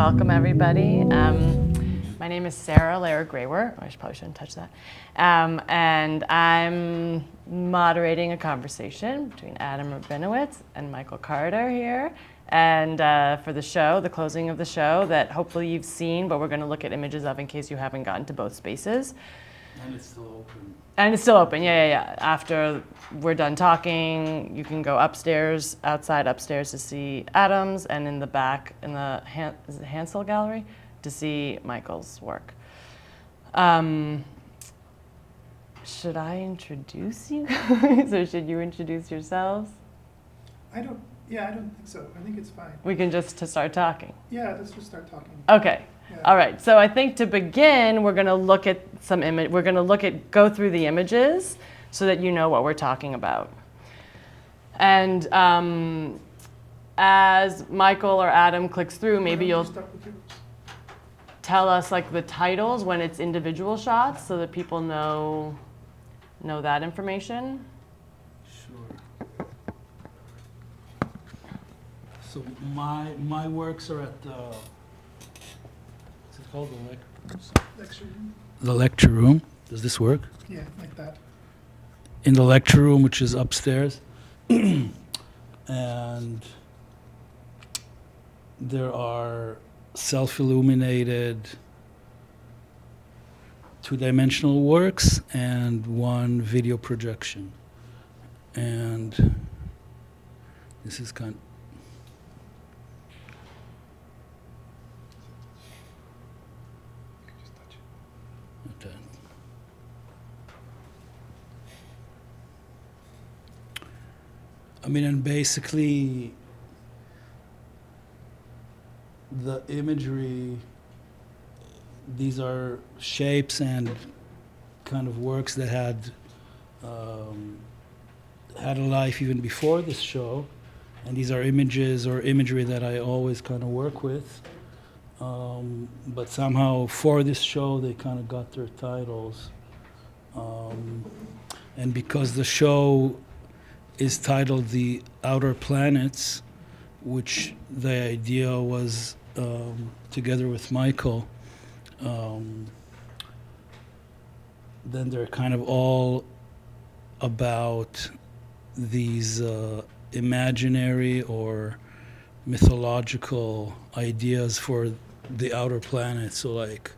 welcome everybody. My name is Sarah Lehrer-Graiwer. I probably shouldn't touch that. And I'm moderating a conversation between Adam Rabinowitz and Michael Curator here. And for the show, the closing of the show that hopefully you've seen, but we're going to look at images of in case you haven't gotten to both spaces. And it's still open. And it's still open, yeah. After we're done talking, you can go upstairs, upstairs to see Adam's, and in the back, in the is it Hansel Gallery, to see Michael's work. Should I introduce you guys, or should you introduce yourselves? I don't think so. I think it's fine. We can just start talking. Yeah, let's just start talking. Okay. Yeah. All right. So I think to begin, we're going to look at some image. We're going to go through the images so that you know what we're talking about. And as Michael or Adam clicks through, maybe you'll tell us like the titles when it's individual shots, so that people know that information. Sure. So my works are at the. What's it called? Lecture room? The lecture room. Does this work? Yeah, like that. In the lecture room, which is upstairs. And there are self-illuminated two-dimensional works and one video projection. And this is kind of okay. I mean, and basically the imagery, these are shapes and kind of works that had a life even before this show, and these are images or imagery that I always kind of work with, but somehow for this show they kind of got their titles, and because the show is titled The Outer Planets, which the idea was together with Michael, then they're kind of all about these imaginary or mythological ideas for the outer planets. So like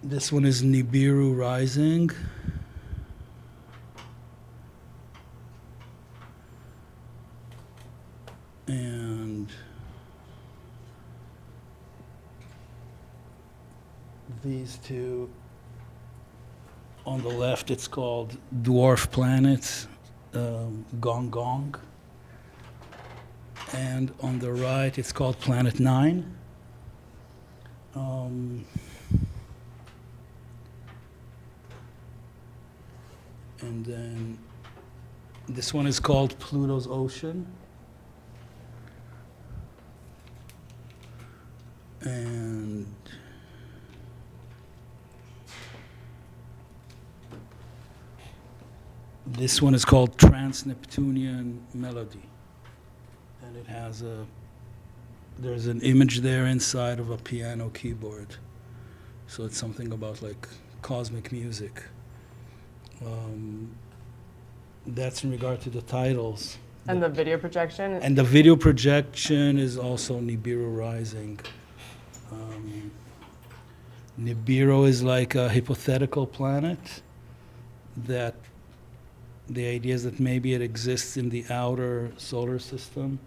this one is Nibiru rising. And these two on the left, it's called Dwarf Planets, Gong Gong. And on the right, it's called Planet 9. And then this one is called Pluto's Ocean. And this one is called Trans-Neptunian Melody. And it has there's an image there inside of a piano keyboard. So it's something about like cosmic music. That's in regard to the titles. And the video projection? And the video projection is also Nibiru rising. Nibiru is like a hypothetical planet that the idea is that maybe it exists in the outer solar system,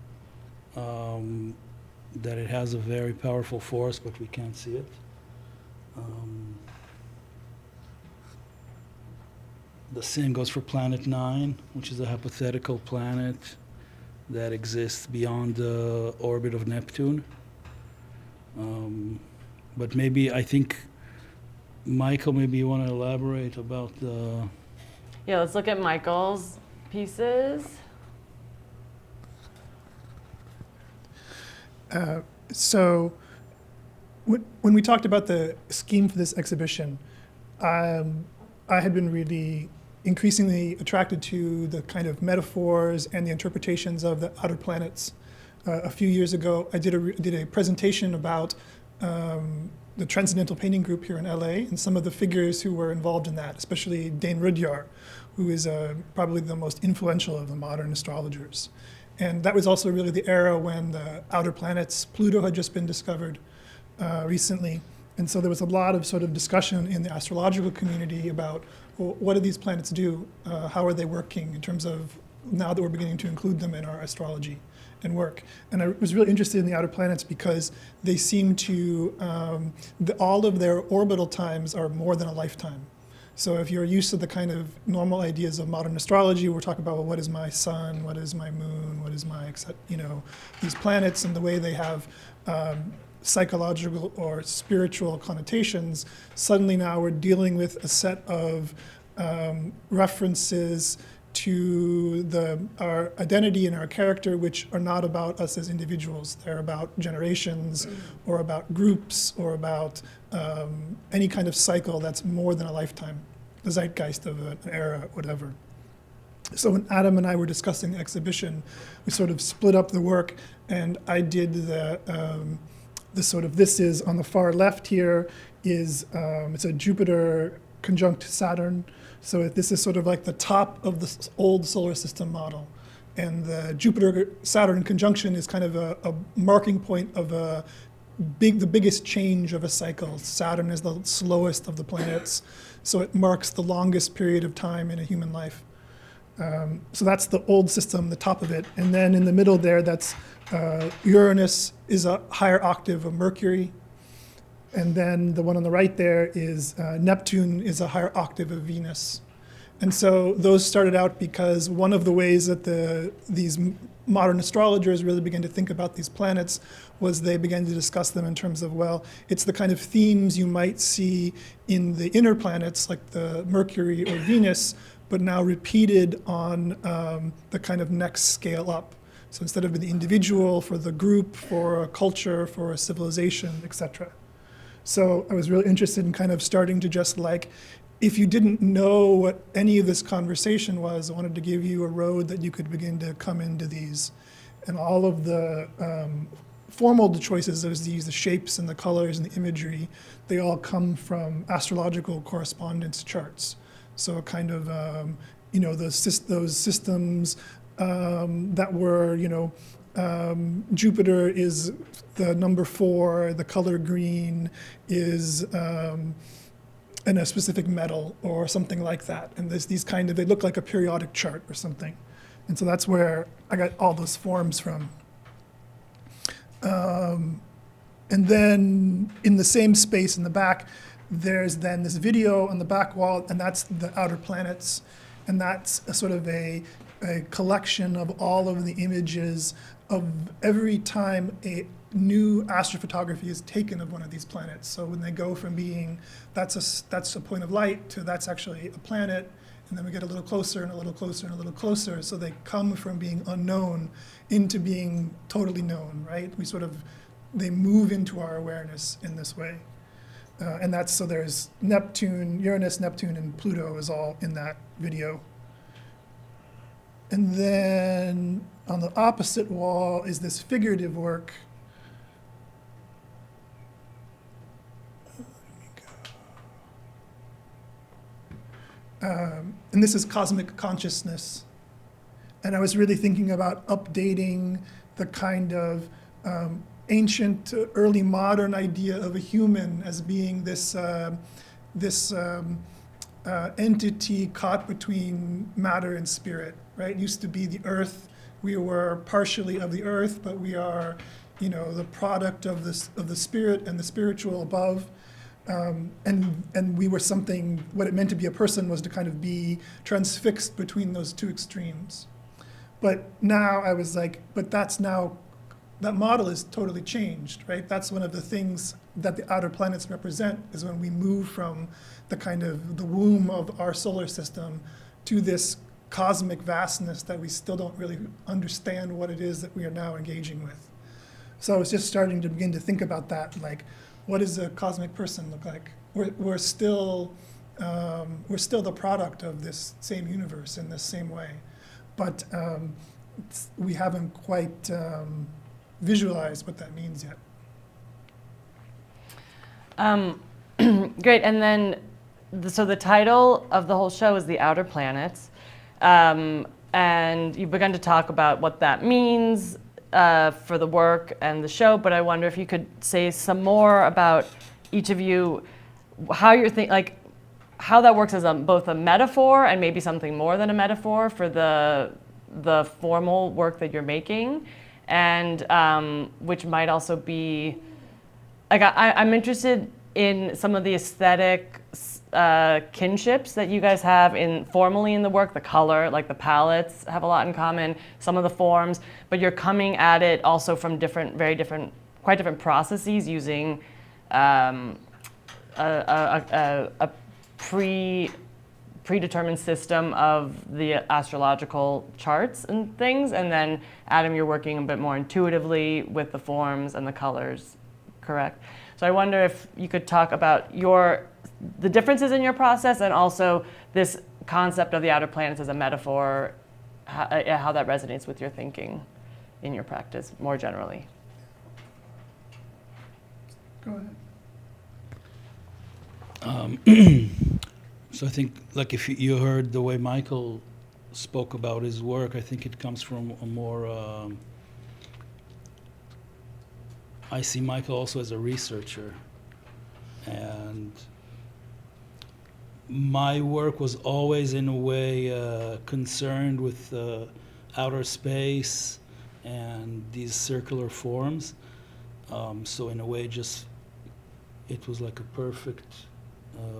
that it has a very powerful force, but we can't see it. The same goes for Planet 9, which is a hypothetical planet that exists beyond the orbit of Neptune. But maybe, I think, Michael, maybe you want to elaborate about the... Yeah, let's look at Michael's pieces. So when we talked about the scheme for this exhibition, I had been really increasingly attracted to the kind of metaphors and the interpretations of the outer planets a few years ago, I did a presentation about the Transcendental Painting Group here in LA and some of the figures who were involved in that, especially Dane Rudyard, who is probably the most influential of the modern astrologers. And that was also really the era when the outer planets, Pluto had just been discovered recently. And so there was a lot of sort of discussion in the astrological community about, well, what do these planets do? How are they working in terms of now that we're beginning to include them in our astrology and work? And I was really interested in the outer planets because they seem to, all of their orbital times are more than a lifetime. So if you're used to the kind of normal ideas of modern astrology, we're talking about, well, what is my sun, what is my moon, what is my, these planets and the way they have psychological or spiritual connotations. Suddenly now we're dealing with a set of references to our identity and our character, which are not about us as individuals. They're about generations or about groups or about any kind of cycle that's more than a lifetime, the zeitgeist of an era, whatever. So when Adam and I were discussing the exhibition, we sort of split up the work, and I did this is on the far left here is, it's a Jupiter conjunct Saturn. So this is sort of like the top of the old solar system model. And the Jupiter-Saturn conjunction is kind of a marking point of the biggest change of a cycle. Saturn is the slowest of the planets, so it marks the longest period of time in a human life. So that's the old system, the top of it. And then in the middle there, that's Uranus is a higher octave of Mercury. And then the one on the right there is Neptune is a higher octave of Venus. And so those started out because one of the ways that these modern astrologers really began to think about these planets was they began to discuss them in terms of, well, it's the kind of themes you might see in the inner planets like the Mercury or Venus, but now repeated on the kind of next scale up. So instead of the individual, for the group, for a culture, for a civilization, etc. So I was really interested in kind of starting to just if you didn't know what any of this conversation was, I wanted to give you a road that you could begin to come into these. And all of the formal choices, the shapes and the colors and the imagery, they all come from astrological correspondence charts. So kind of, those systems that were, Jupiter is the number 4, the color green is in a specific metal or something like that. And there's these they look like a periodic chart or something. And so that's where I got all those forms from. And then in the same space in the back, there's then this video on the back wall, and that's the outer planets. And that's a sort of a collection of all of the images of every time a new astrophotography is taken of one of these planets. So when they go from being, that's a point of light, to that's actually a planet, and then we get a little closer and a little closer and a little closer. So they come from being unknown into being totally known, right? They move into our awareness in this way. And so there's Uranus, Neptune, and Pluto is all in that video. And then on the opposite wall is this figurative work. And this is cosmic consciousness. And I was really thinking about updating the kind of ancient, early modern idea of a human as being this entity caught between matter and spirit, right? It used to be the earth. We were partially of the earth, but we are, the product of the spirit and the spiritual above. And we were something, what it meant to be a person was to kind of be transfixed between those two extremes. But now I was that model is totally changed, right? That's one of the things that the outer planets represent, is when we move from the womb of our solar system to this cosmic vastness that we still don't really understand what it is that we are now engaging with. So I was just starting to begin to think about that, what does a cosmic person look like? We're still the product of this same universe in this same way, but we haven't quite visualize what that means yet. Great, and then, so the title of the whole show is The Outer Planets, and you've begun to talk about what that means for the work and the show, but I wonder if you could say some more about each of you, how you're like, how that works as both a metaphor and maybe something more than a metaphor for the formal work that you're making, and which might also be, like, I'm interested in some of the aesthetic kinships that you guys have formally in the work. The color, like the palettes, have a lot in common. Some of the forms, but you're coming at it also from quite different processes, using a predetermined system of the astrological charts and things. And then Adam, you're working a bit more intuitively with the forms and the colors, correct? So I wonder if you could talk about the differences in your process, and also this concept of the outer planets as a metaphor, how that resonates with your thinking in your practice more generally. Go ahead. So I think, like, if you heard the way Michael spoke about his work, I think it comes from a more, I see Michael also as a researcher, and my work was always in a way concerned with outer space and these circular forms. So in a way, just it was like a perfect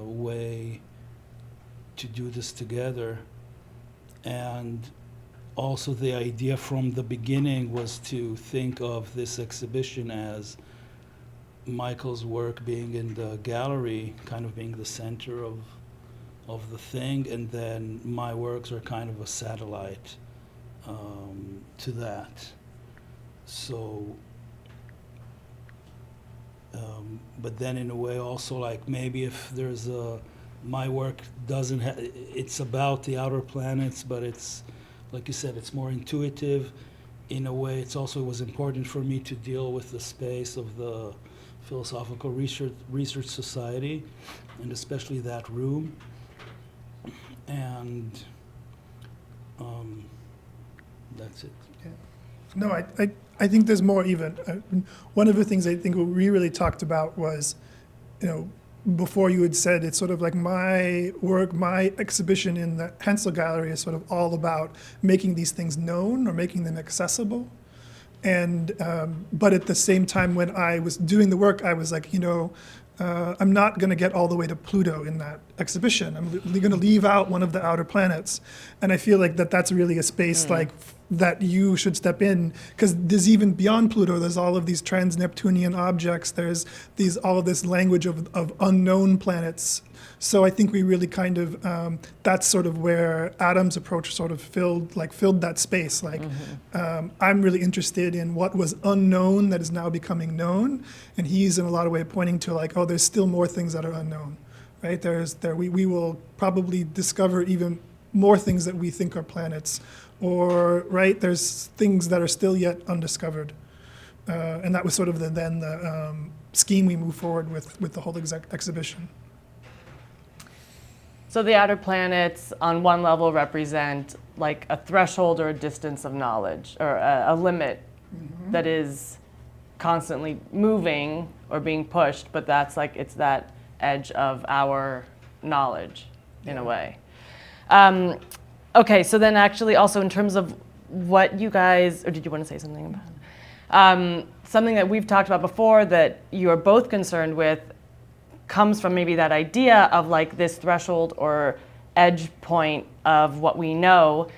way to do this together. And also the idea from the beginning was to think of this exhibition as Michael's work being in the gallery, kind of being the center of the thing, and then my works are kind of a satellite to that. So, but then in a way also, like, maybe if there's my work doesn't have, it's about the outer planets, but it's, like you said, it's more intuitive. In a way, it was important for me to deal with the space of the Philosophical Research Society, and especially that room. And that's it. Yeah. No, I think there's more even. One of the things I think we really talked about was, before you had said, it's sort of like my work, my exhibition in the Hensel Gallery is sort of all about making these things known or making them accessible. And but at the same time, when I was doing the work, I was like, I'm not going to get all the way to Pluto in that exhibition. I'm going to leave out one of the outer planets. And I feel like that's really a space like that you should step in, because there's even beyond Pluto, there's all of these trans-Neptunian objects. There's all of this language of unknown planets. So I think we really kind of, that's sort of where Adam's approach sort of filled that space. Like, I'm really interested in what was unknown that is now becoming known. And he's in a lot of ways pointing to like, oh, there's still more things that are unknown, right? We will probably discover even more things that we think are planets, or, right, there's things that are still yet undiscovered. And that was sort of the scheme we move forward with the whole exhibition. So the outer planets, on one level, represent like a threshold or a distance of knowledge, or a limit that is constantly moving or being pushed, but that's like, it's that edge of our knowledge in a way. Okay, so then actually also in terms of what you guys, or did you want to say something about? Something that we've talked about before that you are both concerned with comes from maybe that idea of like this threshold or edge point of what we know,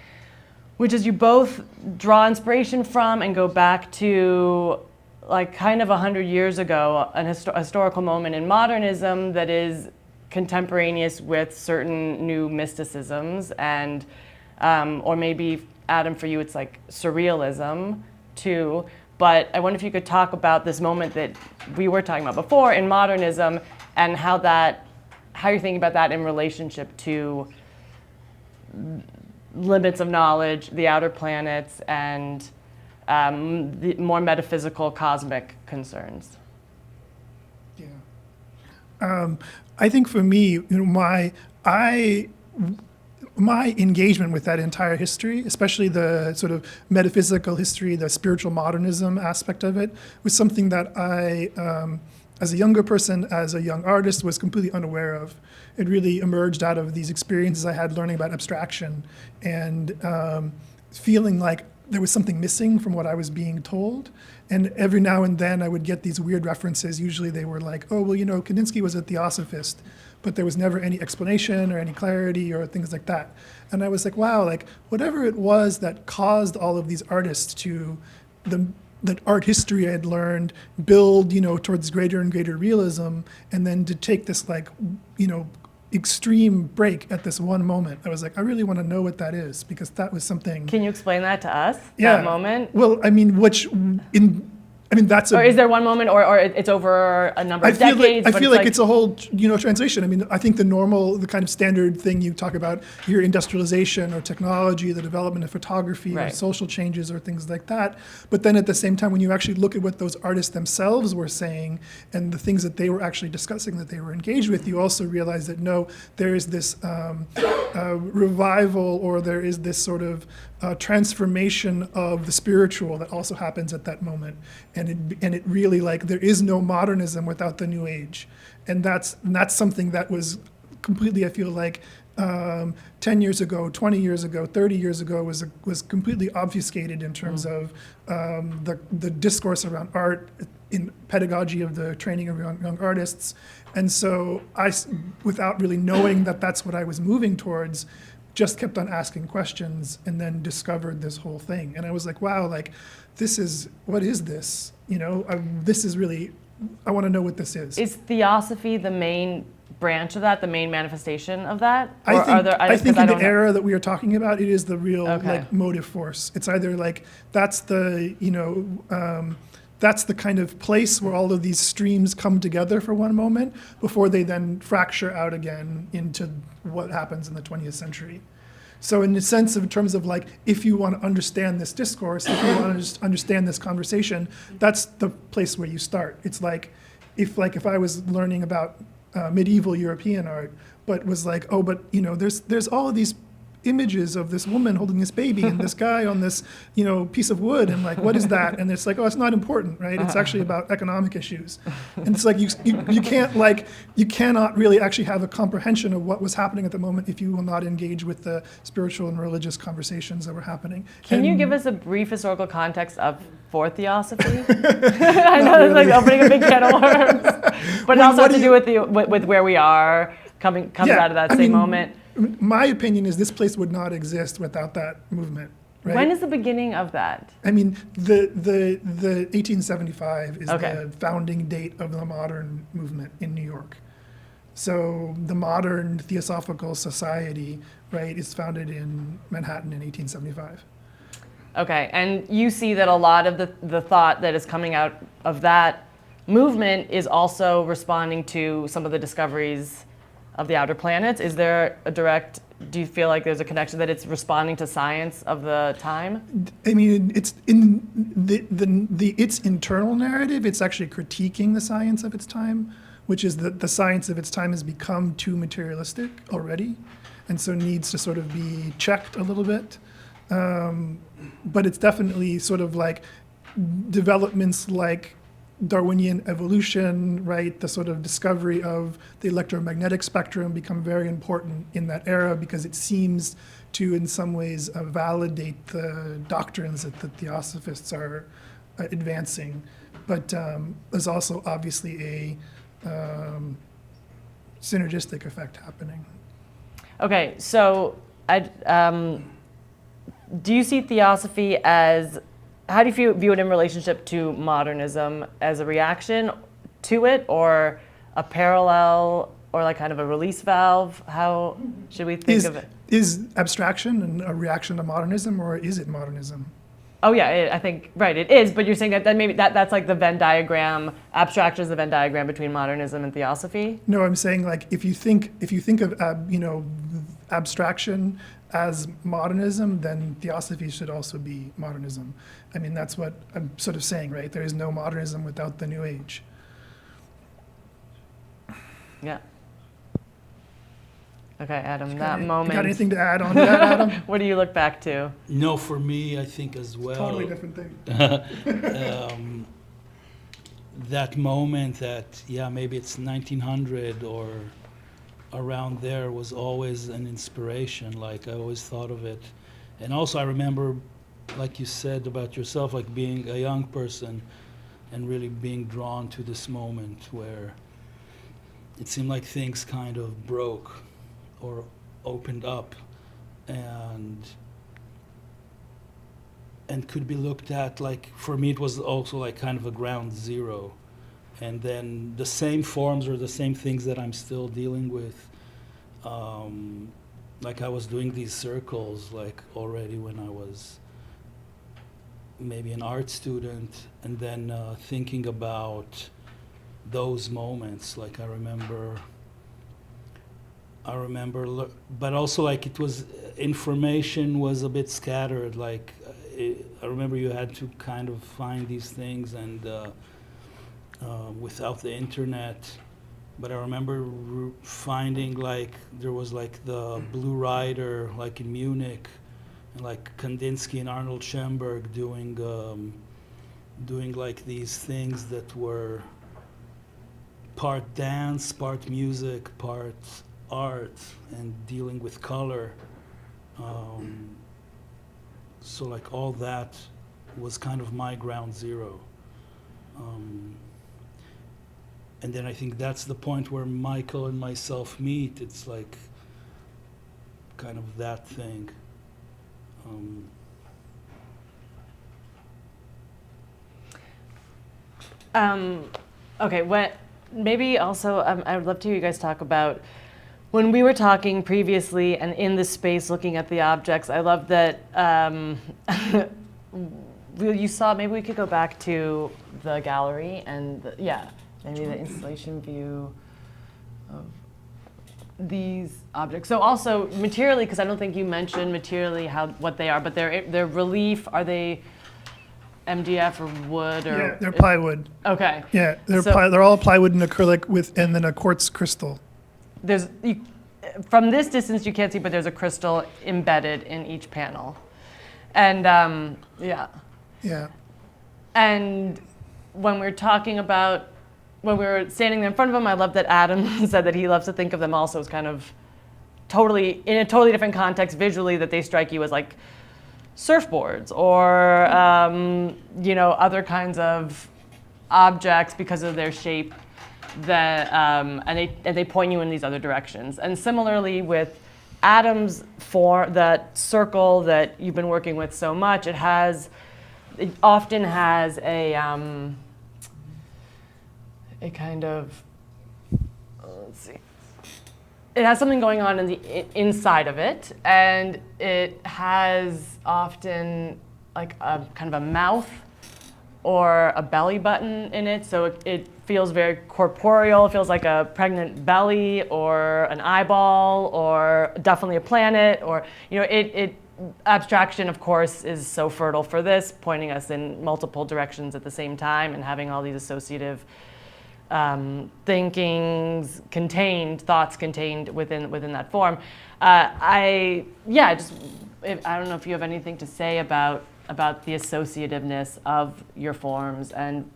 which is you both draw inspiration from and go back to like kind of 100 years ago, an historical moment in modernism that is contemporaneous with certain new mysticisms, and or maybe, Adam, for you it's like surrealism too. But I wonder if you could talk about this moment that we were talking about before in modernism, and how you're thinking about that in relationship to limits of knowledge, the outer planets, and the more metaphysical, cosmic concerns? Yeah. I think for me, my engagement with that entire history, especially the sort of metaphysical history, the spiritual modernism aspect of it, was something that I, as a younger person, as a young artist, was completely unaware of. It really emerged out of these experiences I had learning about abstraction and feeling like there was something missing from what I was being told. And every now and then I would get these weird references. Usually they were like, oh, well, Kandinsky was a theosophist, but there was never any explanation or any clarity or things like that. And I was like, wow, like whatever it was that caused all of these artists to, that art history I had learned, build, towards greater and greater realism, and then to take this extreme break at this one moment. I was like, I really want to know what that is, because that was something. Can you explain that to us? Yeah. That moment? Well, that's or is there one moment, or it's over a number of decades? I feel like it's a whole, translation. I think the kind of standard thing you talk about, your industrialization or technology, the development of photography or social changes or things like that. But then at the same time, when you actually look at what those artists themselves were saying and the things that they were actually discussing, that they were engaged with, you also realize that no, there is this revival, or there is this sort of transformation of the spiritual that also happens at that moment. And it really, like, there is no modernism without the New Age. And that's something that was completely, I feel like, 10 years ago, 20 years ago, 30 years ago was completely obfuscated in terms of the discourse around art, in pedagogy of the training of young artists. And so I, without really knowing that that's what I was moving towards, just kept on asking questions and then discovered this whole thing. And I was like, wow, like, what is this? This is really, I want to know what this is. Is theosophy the main branch of that, the main manifestation of that? I think in the era that we are talking about, it is the real like motive force. It's either like, that's the, that's the kind of place where all of these streams come together for one moment before they then fracture out again into what happens in the 20th century. So in the sense of, in terms of like, if you want to understand this discourse, if you want to understand this conversation, that's the place where you start. It's like, if I was learning about medieval European art, but was like, oh, but there's all of these images of this woman holding this baby and this guy on this, piece of wood, and like, what is that? And it's like, oh, it's not important, right? It's actually about economic issues. And it's like, you cannot really actually have a comprehension of what was happening at the moment if you will not engage with the spiritual and religious conversations that were happening. Can you give us a brief historical context for theosophy? I know it's like opening a big can of worms, but it also has to do with where we are, comes out of that same moment. My opinion is this place would not exist without that movement. Right? When is the beginning of that? I mean, the 1875 is the founding date of the modern movement in New York. So the modern Theosophical Society, right, is founded in Manhattan in 1875. Okay, and you see that a lot of the thought that is coming out of that movement is also responding to some of the discoveries of the outer planets. Is there do you feel like there's a connection that it's responding to science of the time? I mean, it's in its internal narrative, it's actually critiquing the science of its time, which is that the science of its time has become too materialistic already, and so needs to sort of be checked a little bit. But it's definitely sort of like developments like Darwinian evolution, right? The sort of discovery of the electromagnetic spectrum become very important in that era, because it seems to, in some ways, validate the doctrines that the theosophists are advancing. But there's also obviously a synergistic effect happening. Okay, so do you see theosophy as, how do you view it in relationship to modernism, as a reaction to it, or a parallel, or like kind of a release valve? How should we think of it? Is abstraction a reaction to modernism, or is it modernism? Oh yeah, I think, right, it is, but you're saying that maybe that's like the Venn diagram, abstraction is the Venn diagram between modernism and theosophy? No, I'm saying, like, if you think of abstraction as modernism, then theosophy should also be modernism. I mean, that's what I'm sort of saying, right? There is no modernism without the New Age. Yeah. Okay, Adam, that moment. You got anything to add on to that, Adam? What do you look back to? No, for me, I think as well. Totally different thing. That moment that, yeah, maybe it's 1900 or around there was always an inspiration. Like, I always thought of it. And also I remember, like you said about yourself, like being a young person and really being drawn to this moment where it seemed like things kind of broke or opened up and could be looked at, like, for me it was also like kind of a ground zero. And then the same forms or the same things that I'm still dealing with, like I was doing these circles like already when I was maybe an art student, and then thinking about those moments. Like I remember, but also like it was, information was a bit scattered. Like I remember you had to kind of find these things, and without the internet. But I remember finding like there was like the Blue Rider, like in Munich, and like Kandinsky and Arnold Schoenberg doing like these things that were part dance, part music, part art, and dealing with color. So like all that was kind of my ground zero. And then I think that's the point where Michael and myself meet. It's like kind of that thing. Okay, maybe also I would love to hear you guys talk about when we were talking previously and in this space looking at the objects. I love that you saw, maybe we could go back to the gallery and maybe the installation view of these objects. So also materially, because I don't think you mentioned materially what they are, but they're relief. Are they MDF or wood or? Yeah, they're plywood. Okay. Yeah, they're all plywood and acrylic and then a quartz crystal. From this distance you can't see, but there's a crystal embedded in each panel, and yeah. Yeah. And when we were standing there in front of them, I love that Adam said that he loves to think of them also as kind of in a totally different context visually, that they strike you as like surfboards or other kinds of objects because of their shape, that and they point you in these other directions. And similarly with Adam's form, that circle that you've been working with so much, it often has a kind of, let's see, it has something going on in the inside of it, and it has often like a kind of a mouth or a belly button in it, so it feels very corporeal. It feels like a pregnant belly or an eyeball or definitely a planet, or abstraction, of course, is so fertile for this, pointing us in multiple directions at the same time and having all these associative thoughts contained within that form. I don't know if you have anything to say about the associativeness of your forms and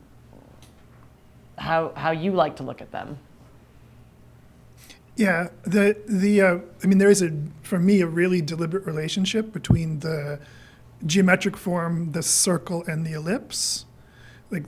how you like to look at them. Yeah, there is for me a really deliberate relationship between the geometric form, the circle, and the ellipse. Like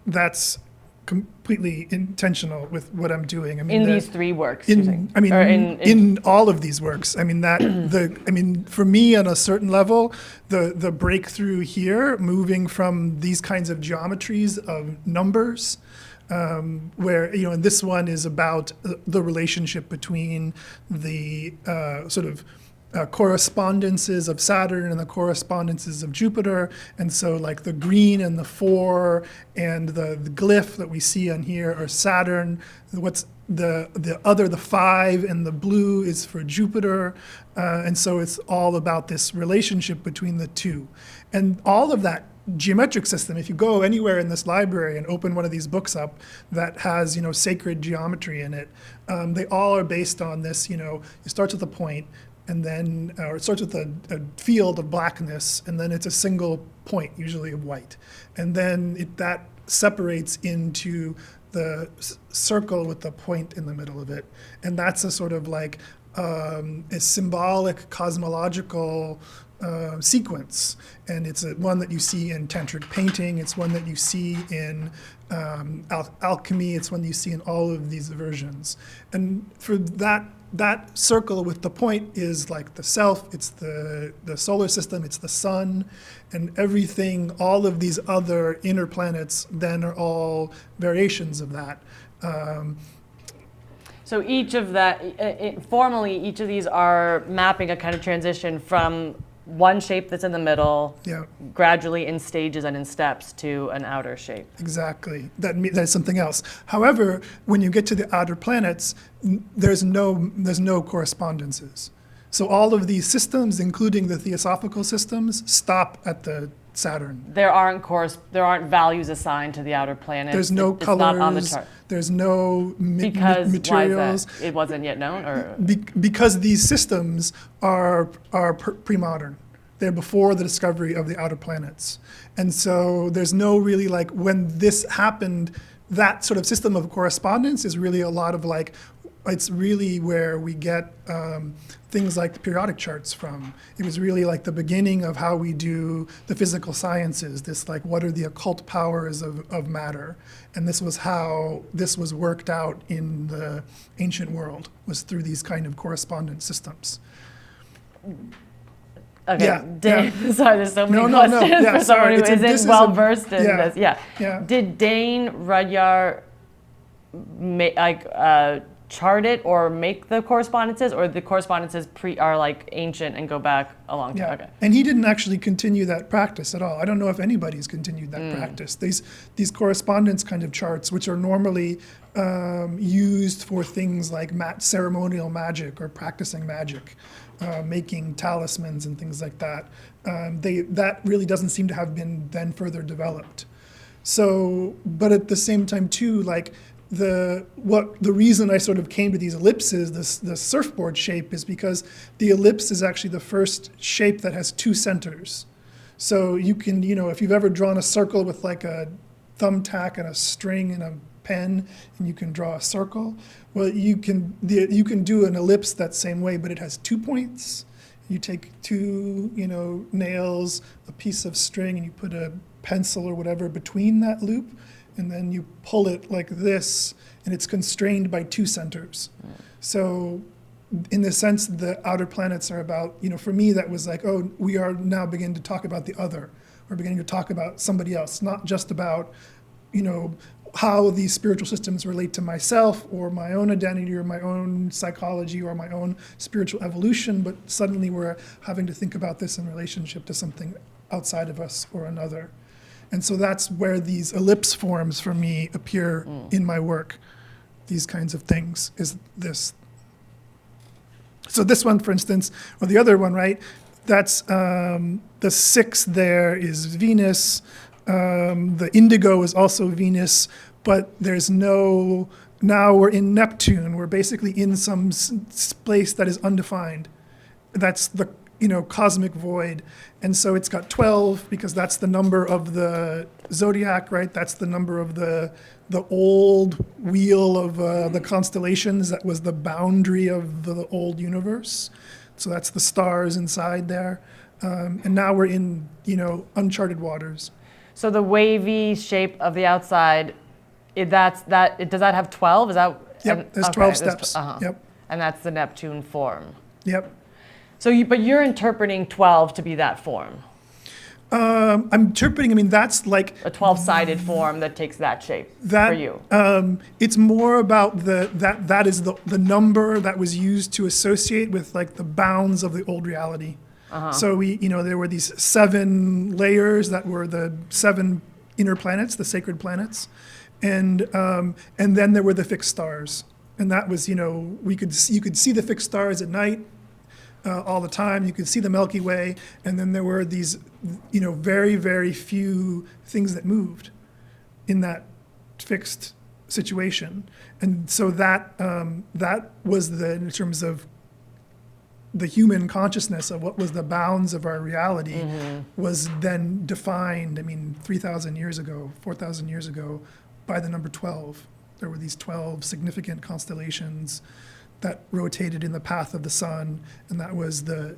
that's completely intentional with what I'm doing. I mean, these three works. In all of these works. I mean for me, on a certain level, the breakthrough here, moving from these kinds of geometries of numbers. Where, and this one is about the relationship between the correspondences of Saturn and the correspondences of Jupiter. And so like the green and the 4 and the glyph that we see on here are Saturn. What's the 5 and the blue is for Jupiter. And so it's all about this relationship between the two. And all of that geometric system, if you go anywhere in this library and open one of these books up that has, sacred geometry in it, they all are based on this, it starts with a point, and then, or it starts with a field of blackness, and then it's a single point, usually of white. And then that separates into the circle with the point in the middle of it. And that's a sort of like a symbolic cosmological sequence. And it's one that you see in tantric painting. It's one that you see in alchemy. It's one that you see in all of these versions. And for that circle with the point is like the self, it's the solar system, it's the sun, and everything, all of these other inner planets then are all variations of that. So each of that, formally, each of these are mapping a kind of transition from one shape that's in the middle, gradually in stages and in steps to an outer shape. Exactly. That's something else. However, when you get to the outer planets, there's no correspondences. So all of these systems, including the theosophical systems, stop at the Saturn. There aren't values assigned to the outer planets. There's no it's colors. Not on the chart. There's no Because materials. Why is that? It wasn't yet known, or because these systems are pre-modern. They're before the discovery of the outer planets, and so there's no really like when this happened. That sort of system of correspondence is really a lot of like. It's really where we get things like the periodic charts from. It was really like the beginning of how we do the physical sciences, this like what are the occult powers of matter. And this was how this was worked out in the ancient world, was through these kind of correspondence systems. Okay, Yeah, Dane, sorry, there's so many No, questions yeah, for someone who this isn't well versed in this. Yeah. Did Dane Rudyard chart it or make the correspondences, or the correspondences are like ancient and go back a long time? Yeah. Okay. And he didn't actually continue that practice at all. I don't know if anybody's continued that practice. These correspondence kind of charts, which are normally used for things like ceremonial magic or practicing magic, making talismans and things like that, that really doesn't seem to have been then further developed. So, but at the same time too, like the reason I sort of came to these ellipses, the surfboard shape, is because the ellipse is actually the first shape that has two centers. So you can, if you've ever drawn a circle with like a thumbtack and a string and a pen, and you can draw a circle, well, you can do an ellipse that same way, but it has 2 points. You take two, nails, a piece of string, and you put a pencil or whatever between that loop, and then you pull it like this, and it's constrained by two centers. So in the sense, the outer planets are about, for me, that was like, oh, we are now beginning to talk about the other. We're beginning to talk about somebody else, not just about, how these spiritual systems relate to myself or my own identity or my own psychology or my own spiritual evolution, but suddenly we're having to think about this in relationship to something outside of us or another. And so that's where these ellipse forms for me appear in my work. These kinds of things is this. So this one, for instance, or the other one, right? That's the 6 there is Venus. The indigo is also Venus, but there's now we're in Neptune. We're basically in some place that is undefined. That's the cosmic void. And so it's got 12 because that's the number of the zodiac, right? That's the number of the old wheel of the constellations. That was the boundary of the old universe. So that's the stars inside there. And now we're in, uncharted waters. So the wavy shape of the outside, does that have 12? Is that? Yep, there's 12 steps. Yep. And that's the Neptune form. Yep. So but you're interpreting 12 to be that form. I'm interpreting, that's like a 12-sided form that takes that shape for you. It's more about that is the number that was used to associate with like the bounds of the old reality. So there were these 7 layers that were the 7 inner planets, the sacred planets, and then there were the fixed stars. And that was, you could see the fixed stars at night all the time. You could see the Milky Way, and then there were these, very, very few things that moved in that fixed situation. And so that was in terms of the human consciousness of what was the bounds of our reality was then defined, 3,000 years ago, 4,000 years ago, by the number 12. There were these 12 significant constellations that rotated in the path of the sun, and that was the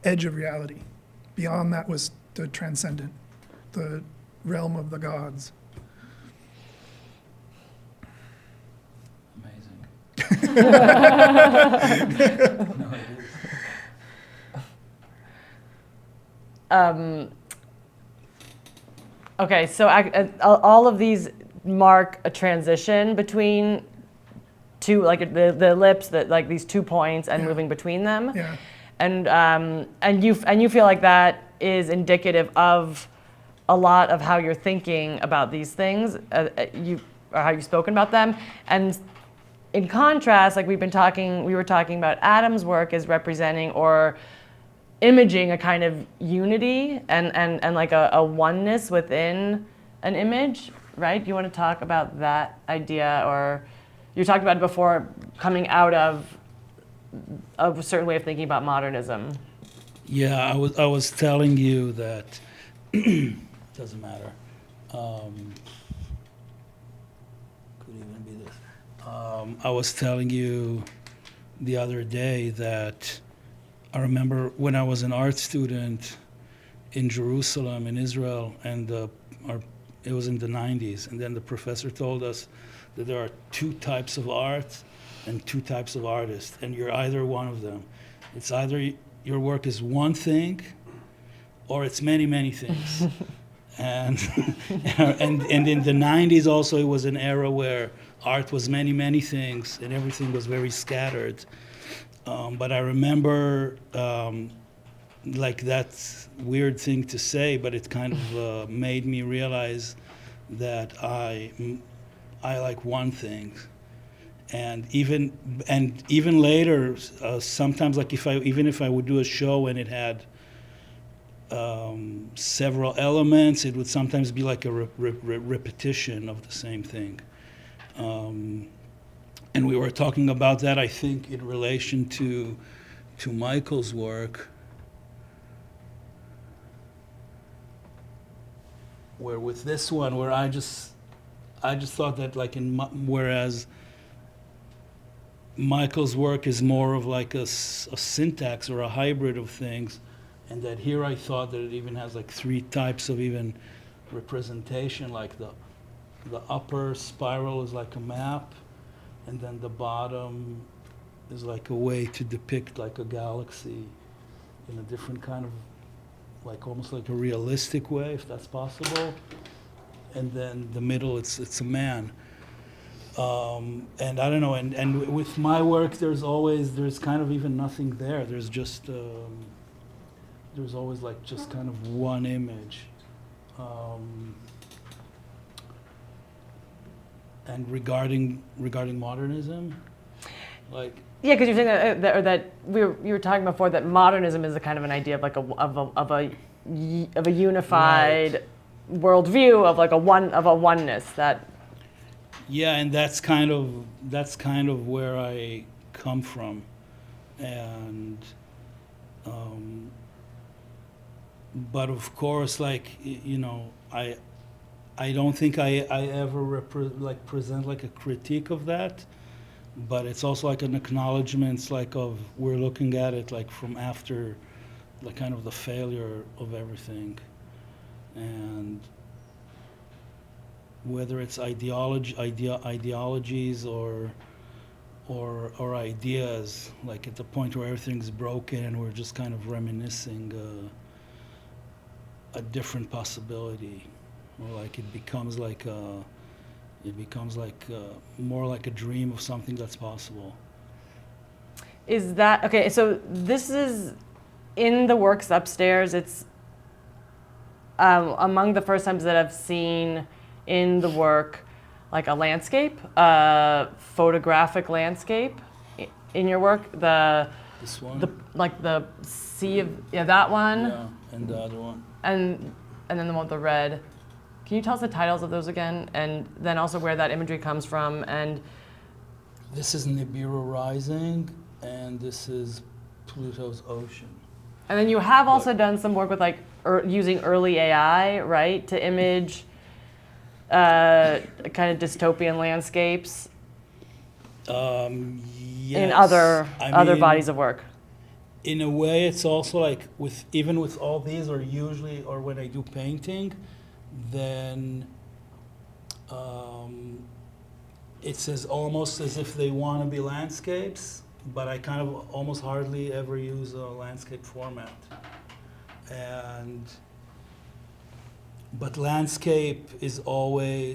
edge of reality. Beyond that was the transcendent, the realm of the gods. Amazing. No, it is. Okay, so all of these mark a transition between two, like the ellipse, that like these 2 points and moving between them. Yeah. And you feel like that is indicative of a lot of how you're thinking about these things, or how you've spoken about them. And in contrast, like we were talking about Adam's work as representing or imaging a kind of unity and like a oneness within an image, right? Do you want to talk about that idea, or you talked about it before, coming out of a certain way of thinking about modernism? Yeah, I was telling you that doesn't matter. Could even be this. I was telling you the other day that I remember when I was an art student in Jerusalem, in Israel, and it was in the 90s, and then the professor told us that there are 2 types of art and 2 types of artists, and you're either one of them. It's either your work is one thing, or it's many, many things. and in the 90s also, it was an era where art was many, many things, and everything was very scattered. But I remember, like, that's weird thing to say, but it kind of made me realize that I like one thing. And even later, sometimes, like even if I would do a show and it had several elements, it would sometimes be like a repetition of the same thing. And we were talking about that, I think, in relation to Michael's work, where with this one, where I just thought that, like, whereas Michael's work is more of like a syntax or a hybrid of things, and that here I thought that it even has like 3 types of even representation, like the upper spiral is like a map, and then the bottom is like a way to depict like a galaxy in a different kind of, like almost like a realistic way, if that's possible. And then the middle, it's a man. And I don't know, and with my work, there's kind of even nothing there. There's just, there's always like just kind of one image. And regarding modernism, like, Yeah, because you're saying that you were talking before that modernism is a kind of an idea of like a unified worldview, of like a oneness that. Yeah, and that's kind of where I come from, and but of course, like, I don't think I ever present like a critique of that, but it's also like an acknowledgement, like, of we're looking at it like from after, like, kind of the failure of everything, and whether it's ideologies or ideas, like at the point where everything's broken and we're just kind of reminiscing a different possibility, or like it becomes like more like a dream of something that's possible. Is that okay? So this is in the works upstairs. It's among the first times that I've seen in the work like a landscape, a photographic landscape in your work? This one? Like the sea of, yeah, that one. Yeah, and the other one. And then the one with the red. Can you tell us the titles of those again? And then also where that imagery comes from? And This is Nibiru Rising, and this is Pluto's Ocean. and then you have also done some work with like using early AI, right, to image kind of dystopian landscapes Yes. in other I mean, bodies of work. In a way, it's also like even with all these, or when I do painting, then it's almost as if they want to be landscapes, but I kind of almost hardly ever use a landscape format. But landscape is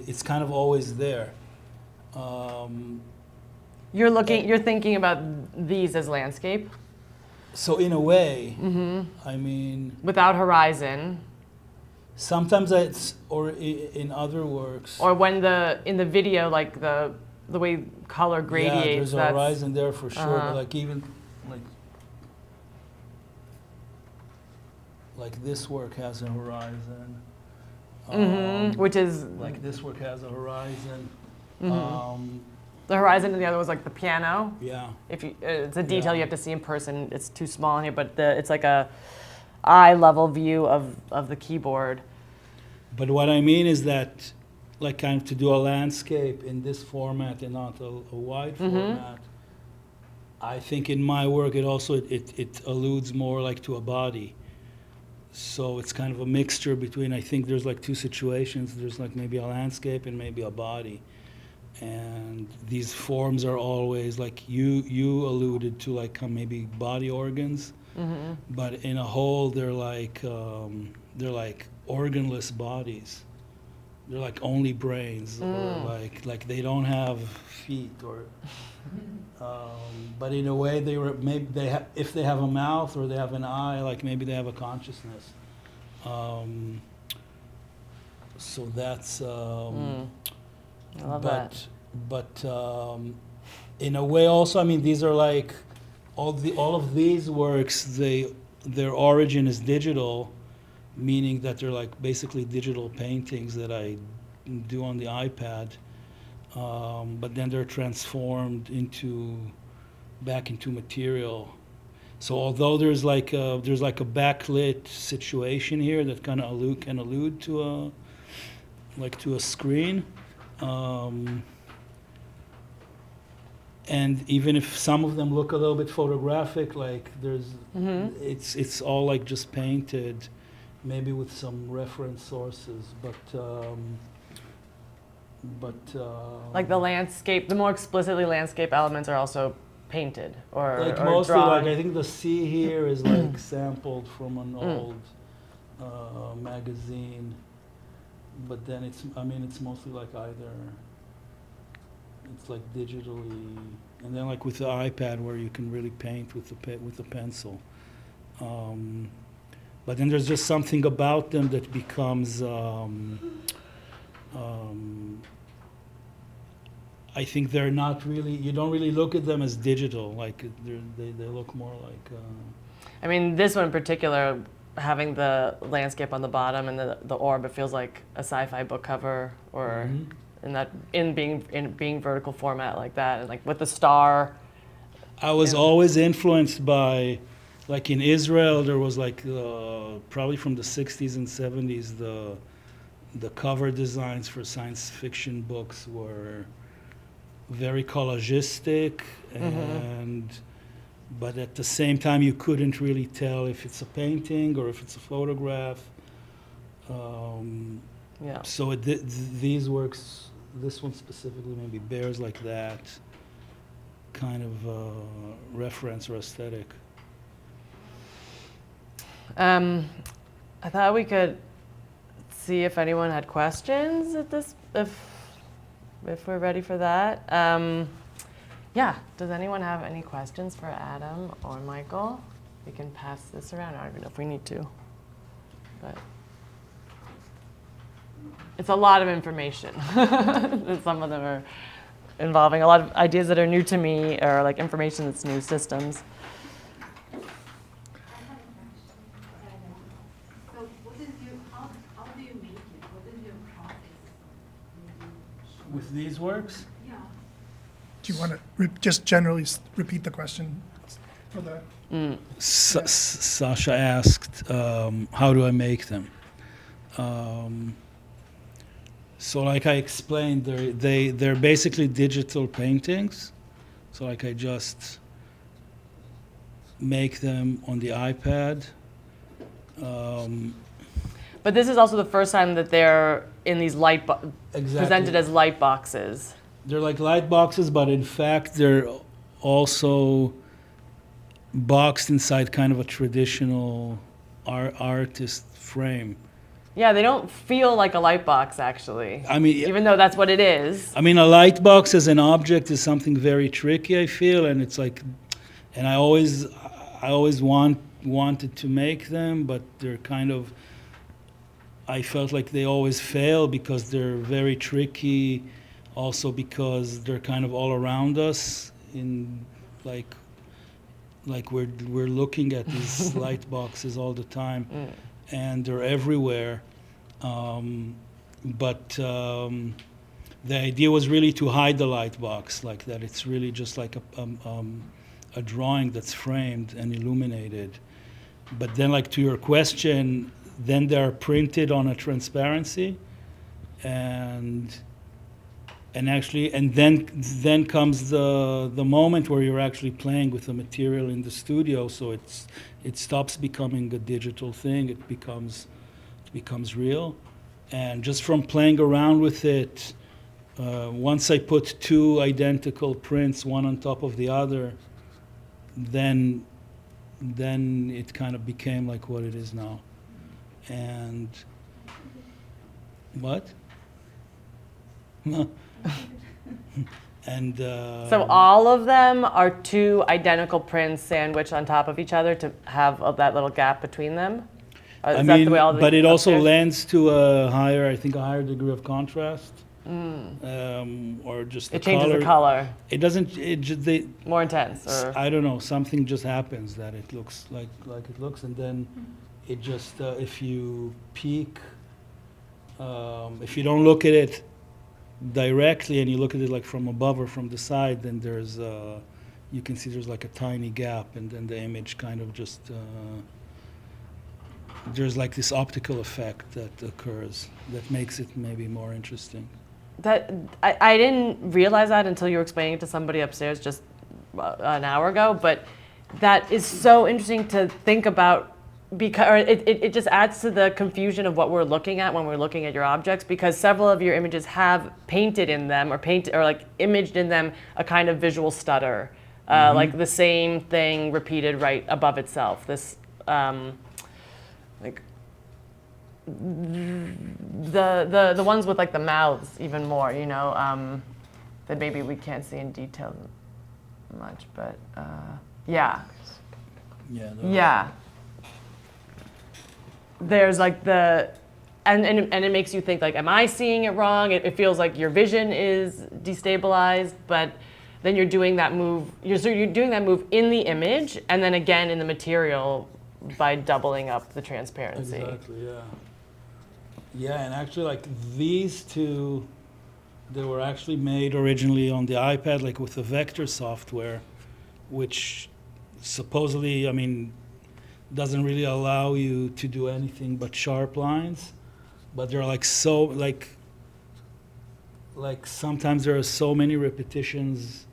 it's kind of always there. You're thinking about these as landscape So in a way, I mean, without horizon, sometimes in other works. or when in the video, like the way color gradiates. Yeah, there's a horizon there for sure, but like even like this work has a horizon. Which is Like this work has a horizon. the horizon, and the other was like the piano. Yeah. If it's a detail Yeah. you have to see in person. It's too small in here, but it's like a eye level view of the keyboard. But what I mean is that, like, kind of to do a landscape in this format and not a wide format, I think in my work it alludes more like to a body. So it's kind of a mixture between, I think there's like two situations. There's like maybe a landscape and maybe a body. And these forms are always like you alluded to, like maybe body organs, but in a whole they're like organless bodies. They're like only brains, or like they don't have feet, or but in a way if they have a mouth or they have an eye, like maybe they have a consciousness. So that's. I love that. But in a way also, I mean, these are like all of these works. Their origin is digital, meaning that they're like basically digital paintings that I do on the iPad. But then they're transformed back into material. So although there's like a backlit situation here that kind of can allude to a screen. And even if some of them look a little bit photographic, like it's all like just painted, maybe with some reference sources, Like the landscape, the more explicitly landscape elements are also painted or like or mostly drawn. like I think the sea here is like sampled from an old magazine, but then it's mostly like either it's like digitally, and then like with the iPad where you can really paint with the pencil. But then there's just something about them that becomes. I think they're not really. You don't really look at them as digital. Like they look more like. I mean, this one in particular, having the landscape on the bottom and the orb, it feels like a sci-fi book cover, or in being vertical format like that, and like with the star. I was always influenced by, like in Israel, there was like probably from the 60s and 70s, the cover designs for science fiction books were very collagistic, but at the same time you couldn't really tell if it's a painting or if it's a photograph. So these works, this one specifically maybe bears like that kind of reference or aesthetic. I thought we could see if anyone had questions at this, if we're ready for that. Yeah, does anyone have any questions for Adam or Michael? We can pass this around. I don't even know if we need to, but. It's a lot of information. And some of them are involving a lot of ideas that are new to me, or like information that's new, systems. So what is your, how do you make it? What is your process? With these works? Yeah. Do you want to just generally repeat the question for the? Sasha asked, how do I make them? So like I explained, they're basically digital paintings. So like I just make them on the iPad. But this is also the first time that they're in these presented as light boxes. They're like light boxes, but in fact they're also boxed inside kind of a traditional artist frame. Yeah, they don't feel like a light box, actually. I mean, even though that's what it is. I mean, a light box as an object is something very tricky, I feel, and it's like, and I always wanted to make them, but they're kind of, I felt like they always fail because they're very tricky, also because they're kind of all around us in like we're looking at these light boxes all the time, and they're everywhere. But the idea was really to hide the light box, like that it's really just like a drawing that's framed and illuminated. But then, like to your question, then they're printed on a transparency, and then comes the moment where you're actually playing with the material in the studio. So it stops becoming a digital thing. It becomes real. And just from playing around with it, once I put two identical prints, one on top of the other, then it kind of became like what it is now. And what? And so all of them are two identical prints sandwiched on top of each other to have that little gap between them? I mean, but it also lends to a higher degree of contrast, or just the it changes color. the color. It doesn't. It just more intense. Or? I don't know. Something just happens that it looks like it looks, and then it just if you peek, if you don't look at it directly and you look at it like from above or from the side, then there's you can see there's like a tiny gap, and then the image kind of just there's like this optical effect that occurs that makes it maybe more interesting. That I didn't realize that until you were explaining it to somebody upstairs just an hour ago, but that is so interesting to think about, because it just adds to the confusion of what we're looking at when we're looking at your objects, because several of your images have painted in them or like imaged in them a kind of visual stutter, like the same thing repeated right above itself. This like the ones with like the mouths even more, you know, that maybe we can't see in detail much, but yeah. Yeah. There's like and it makes you think like, am I seeing it wrong? It feels like your vision is destabilized, but then you're doing that move. You're doing that move in the image, and then again in the material by doubling up the transparency. Exactly. Yeah. Yeah, and actually, like these two, they were actually made originally on the iPad, like with the vector software, which supposedly, I mean, doesn't really allow you to do anything but sharp lines, but they're like so like sometimes there are so many repetitions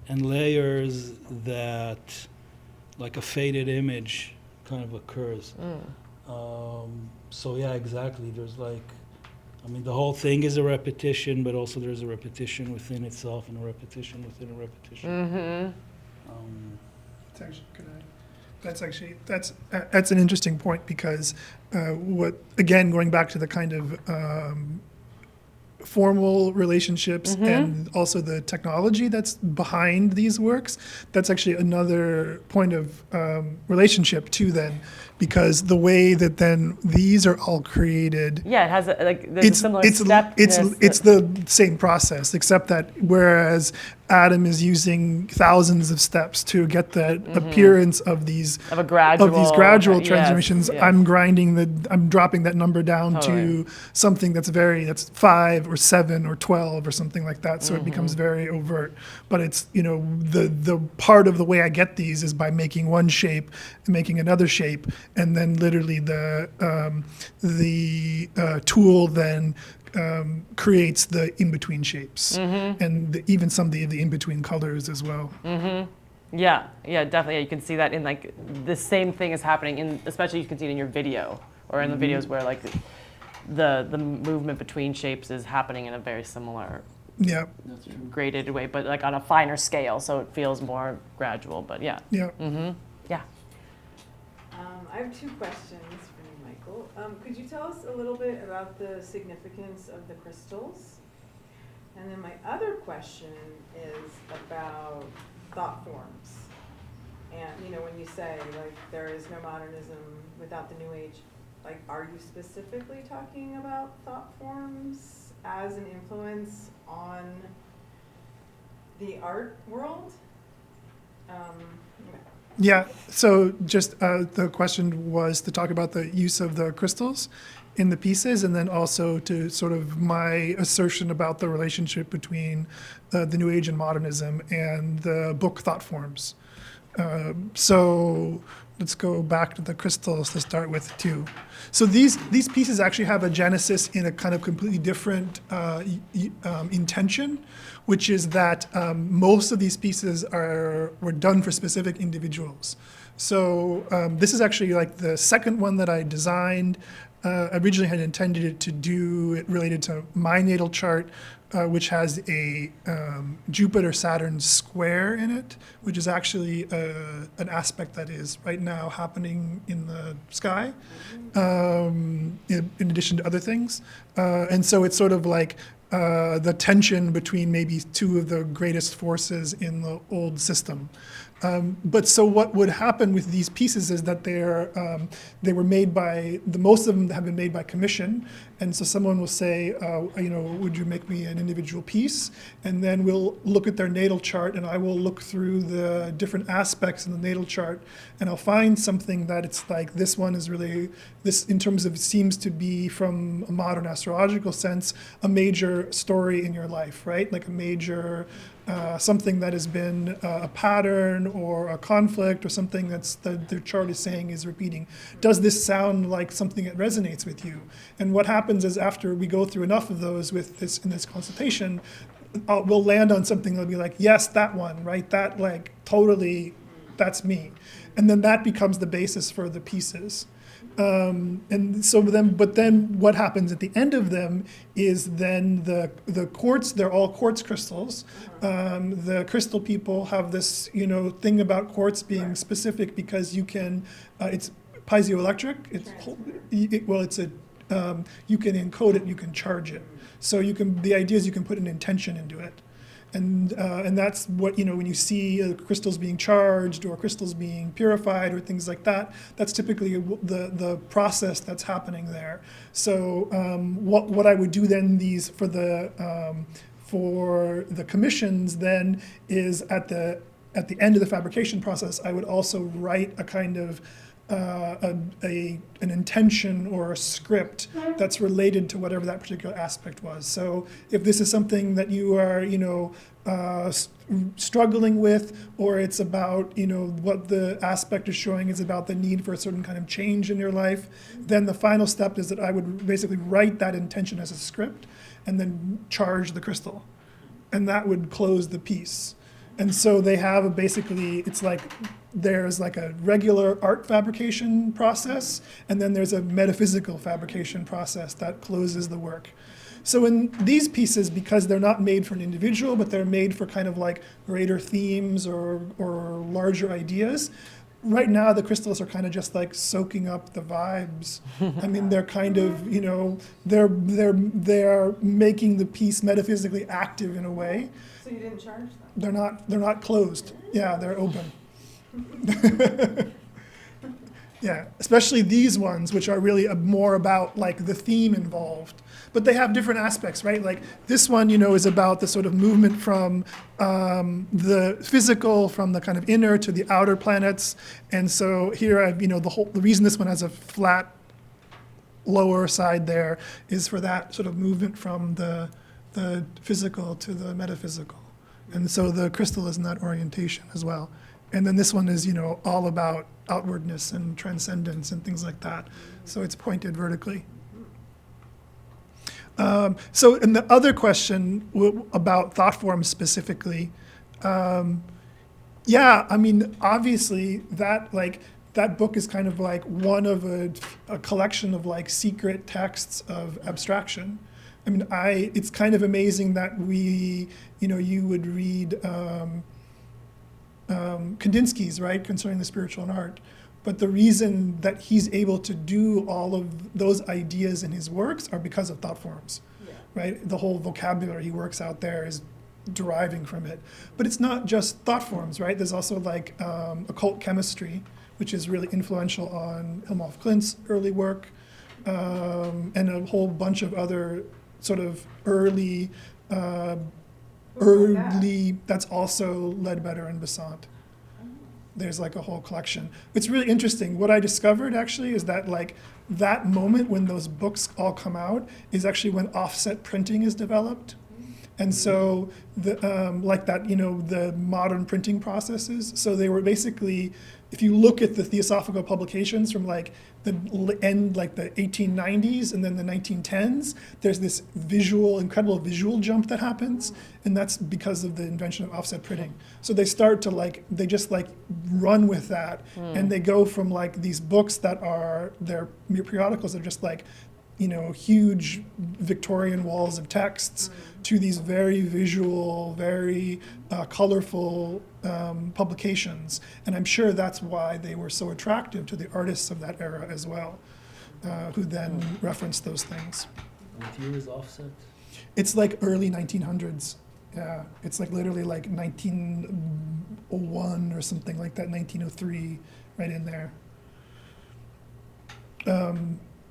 and layers that like a faded image kind of occurs. So yeah, exactly. There's like, I mean, the whole thing is a repetition, but also there's a repetition within itself and a repetition within a repetition. That's an interesting point, because going back to the kind of formal relationships and also the technology that's behind these works, that's actually another point of relationship too then, because the way that then these are all created, Yeah, it has there's a similar it's stepness the same process, except that whereas Adam is using thousands of steps to get the appearance of these of a gradual yes, transformations. yes. I'm dropping that number down Totally. to something that's 5 or 7 or 12 or something like that. So it becomes very overt. But it's, the part of the way I get these is by making one shape and making another shape, and then literally the tool then creates the in-between shapes and even some of the in-between colors as well. Yeah, definitely. You can see that in the same thing is happening in, especially you can see it in your video or in the videos where the movement between shapes is happening in a very similar Yeah. That's true. graded way, but on a finer scale, so it feels more gradual. But yeah. Yeah. Yeah. I have 2 questions for you, Michael. Could you tell us a little bit about the significance of the crystals? And then my other question is about thought forms. And, when you say, there is no modernism without the New Age, are you specifically talking about thought forms as an influence on the art world? Yeah, so just the question was to talk about the use of the crystals in the pieces, and then also to sort of my assertion about the relationship between the New Age and modernism and the book thought forms. So let's go back to the crystals to start with too. So these pieces actually have a genesis in a kind of completely different intention, which is that most of these pieces were done for specific individuals. So this is actually the second one that I designed. Originally had intended it to do it related to my natal chart, which has a Jupiter-Saturn square in it, which is actually an aspect that is right now happening in the sky, in addition to other things. And so it's sort of the tension between maybe 2 of the greatest forces in the old system. But so what would happen with these pieces is that they were made most of them have been made by commission, and so someone will say, would you make me an individual piece? And then we'll look at their natal chart, and I will look through the different aspects in the natal chart, and I'll find something that it's this one is really, this in terms of seems to be from a modern astrological sense, a major story in your life, right? Like a major something that has been a pattern or a conflict or something that their chart is saying is repeating. Does this sound like something that resonates with you? And what happens is after we go through enough of those in this consultation, we'll land on something that'll be yes, that one, right? That totally, that's me. And then that becomes the basis for the pieces. And so but then what happens at the end of them is then the quartz, they're all quartz crystals. The crystal people have this, thing about quartz being specific because you can, it's piezoelectric. You can encode it, you can charge it. So the idea is you can put an intention into it. And that's what, when you see crystals being charged or crystals being purified or things like that, that's typically the process that's happening there. So what I would do then for the commissions then is at the end of the fabrication process, I would also write a kind of an intention or a script that's related to whatever that particular aspect was. So if this is something that you are, struggling with, or it's about, what the aspect is showing is about the need for a certain kind of change in your life, then the final step is that I would basically write that intention as a script and then charge the crystal. And that would close the piece. And so they have there's a regular art fabrication process, and then there's a metaphysical fabrication process that closes the work. So in these pieces, because they're not made for an individual, but they're made for kind of greater themes or larger ideas, right now the crystals are kind of just soaking up the vibes. I mean, they're kind of, they're making the piece metaphysically active in a way. So you didn't charge them? They're not closed. Yeah, they're open. Yeah, especially these ones, which are really more about like the theme involved. But they have different aspects, right? Like this one, is about the sort of movement from the physical, from the kind of inner to the outer planets. And so here, the reason this one has a flat lower side there is for that sort of movement from the physical to the metaphysical. And so the crystal is in that orientation as well. And then this one is, all about outwardness and transcendence and things like that. So it's pointed vertically. So, and the other question about thought forms specifically, obviously that book is kind of like one of a collection of like secret texts of abstraction. I mean, it's kind of amazing that you would read Kandinsky's, right, concerning the spiritual and art. But the reason that he's able to do all of those ideas in his works are because of thought forms, right? The whole vocabulary he works out there is deriving from it. But it's not just thought forms, right? There's also like occult chemistry, which is really influential on Hilmolf Klint's early work, and a whole bunch of other sort of early, that's also Ledbetter and Besant. There's like a whole collection. It's really interesting. What I discovered actually is that like that moment when those books all come out is actually when offset printing is developed. And so the the modern printing processes, so they were basically, if you look at the Theosophical publications from like the end, like the 1890s and then the 1910s, there's this incredible visual jump that happens, and that's because of the invention of offset printing. So they start to they just run with that, and they go from like these books that are their periodicals, they're just like, huge Victorian walls of texts, to these very visual, very colorful publications. And I'm sure that's why they were so attractive to the artists of that era as well, who then referenced those things. What year is offset? It's like early 1900s. Yeah, it's like literally like 1901 or something like that, 1903, right in there.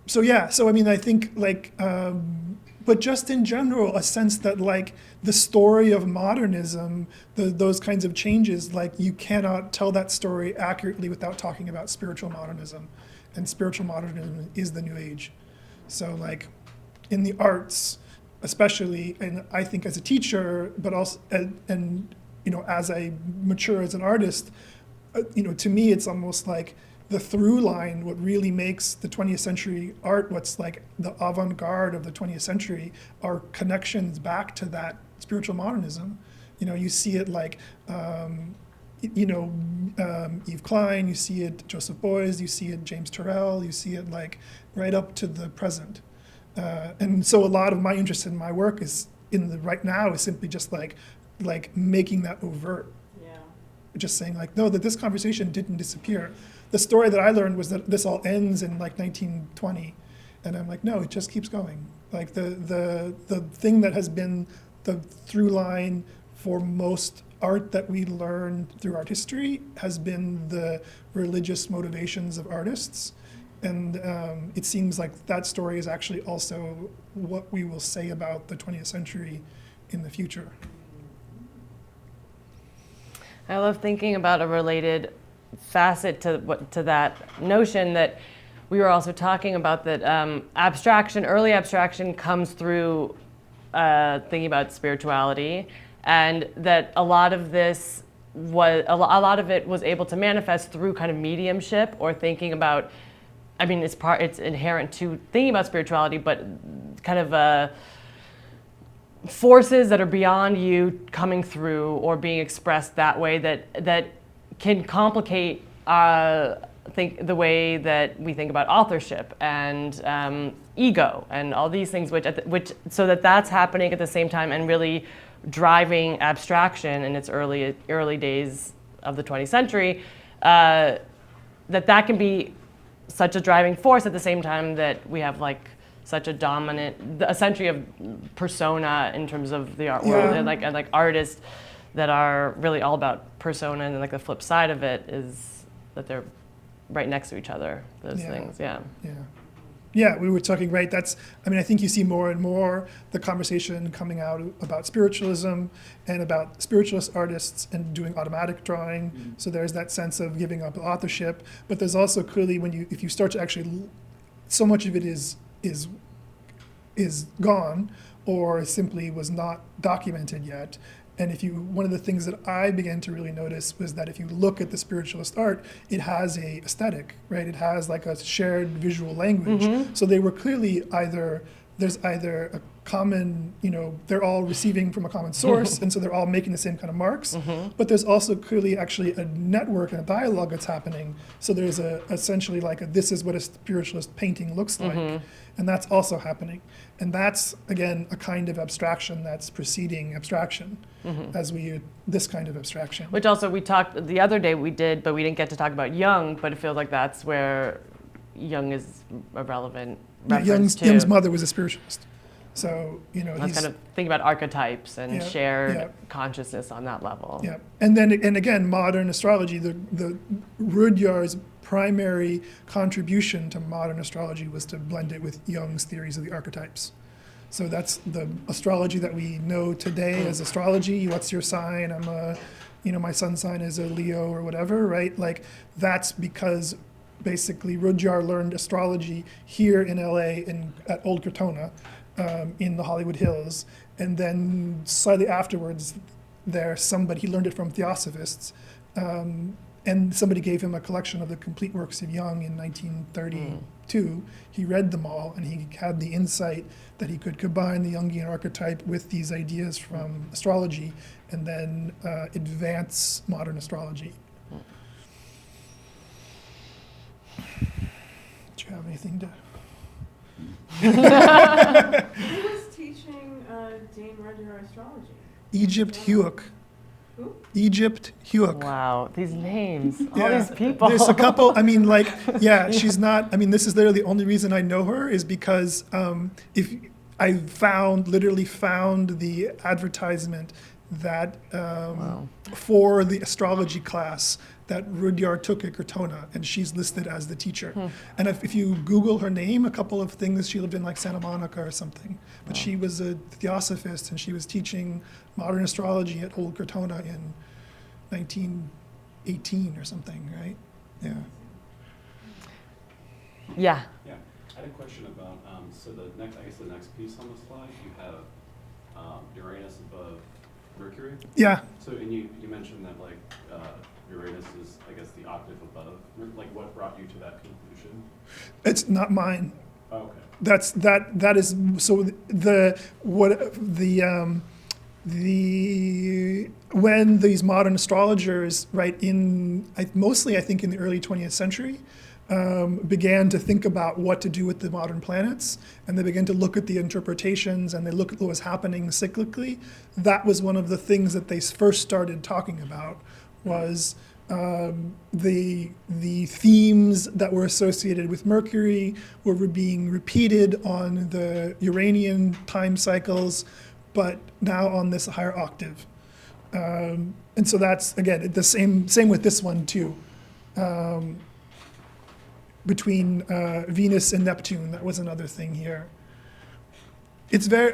So I mean, I think but just in general, a sense that like the story of modernism, those kinds of changes, like you cannot tell that story accurately without talking about spiritual modernism, and spiritual modernism is the new age. So like in the arts, especially, and I think as a teacher, but also, and as I mature as an artist, to me it's almost like the through line, what really makes the 20th century art, what's like the avant-garde of the 20th century, are connections back to that spiritual modernism. You see it like, Yves Klein, you see it Joseph Beuys, you see it James Turrell, you see it like right up to the present. And so a lot of my interest in my work is right now is simply just like making that overt. Yeah. Just saying like, no, that this conversation didn't disappear. The story that I learned was that this all ends in like 1920, and I'm like, no, it just keeps going. Like the thing that has been the through line for most art that we learn through art history has been the religious motivations of artists, and it seems like that story is actually also what we will say about the 20th century in the future. I love thinking about a related facet to that notion that we were also talking about, that early abstraction comes through thinking about spirituality, and that a lot of it was able to manifest through kind of mediumship, or thinking about, I mean, it's inherent to thinking about spirituality, but kind of forces that are beyond you coming through or being expressed that way, that can complicate the way that we think about authorship and ego and all these things, which so that's happening at the same time and really driving abstraction in its early days of the 20th century, that can be such a driving force at the same time that we have like such a century of persona in terms of the art world, and like artists that are really all about persona, and then like the flip side of it is that they're right next to each other, those Yeah. things, yeah. Yeah. Yeah, we were talking, right, I think you see more and more the conversation coming out about spiritualism and about spiritualist artists and doing automatic drawing. So there's that sense of giving up authorship, but there's also clearly if you start to actually, so much of it is gone or simply was not documented yet. And one of the things that I began to really notice was that if you look at the spiritualist art, it has a aesthetic, right? It has like a shared visual language. So they were clearly there's either a common, they're all receiving from a common source, and so they're all making the same kind of marks. But there's also clearly actually a network and a dialogue that's happening. So there's essentially this is what a spiritualist painting looks like, and that's also happening. And that's, again, a kind of abstraction that's preceding abstraction, this kind of abstraction. Which also we talked, the other day we did, but we didn't get to talk about Jung, but it feels like that's where Jung is a relevant reference to. Jung's mother was a spiritualist. So, Let's kind of think about archetypes and shared yeah. consciousness on that level. Yeah, and again, modern astrology, the Rudyard's primary contribution to modern astrology was to blend it with Jung's theories of the archetypes. So that's the astrology that we know today as astrology. What's your sign? My sun sign is a Leo or whatever, right? Like that's because basically Rudyard learned astrology here in LA at Old Crotona, in the Hollywood Hills, and then slightly afterwards, he learned it from theosophists, and somebody gave him a collection of the complete works of Jung in 1932. He read them all, and he had the insight that he could combine the Jungian archetype with these ideas from astrology, and then advance modern astrology. Do you have anything to? Who was teaching Dane Rudyard astrology? Egypt Huick. Who? Egypt Huick. Wow, these names, all Yeah. these people. There's a couple, she's not, this is literally the only reason I know her is because if I literally found the advertisement that for the astrology class that Rudyard took at Crotona, and she's listed as the teacher. And if you Google her name, a couple of things, she lived in like Santa Monica or something, but she was a theosophist, and she was teaching modern astrology at Old Crotona in 1918 or something, right? Yeah. Yeah. Yeah, I had a question about, the next piece on the slide, you have Uranus above Mercury. Yeah. So, and you mentioned that Uranus is, I guess, the octave above. What brought you to that conclusion? It's not mine. Oh, okay. That is so when these modern astrologers, right, mostly I think in the early 20th century, began to think about what to do with the modern planets, and they began to look at the interpretations, and they look at what was happening cyclically. That was one of the things that they first started talking about, was the themes that were associated with Mercury were being repeated on the Uranian time cycles, but now on this higher octave. And so that's, again, the same with this one too. Between Venus and Neptune, that was another thing here. It's very,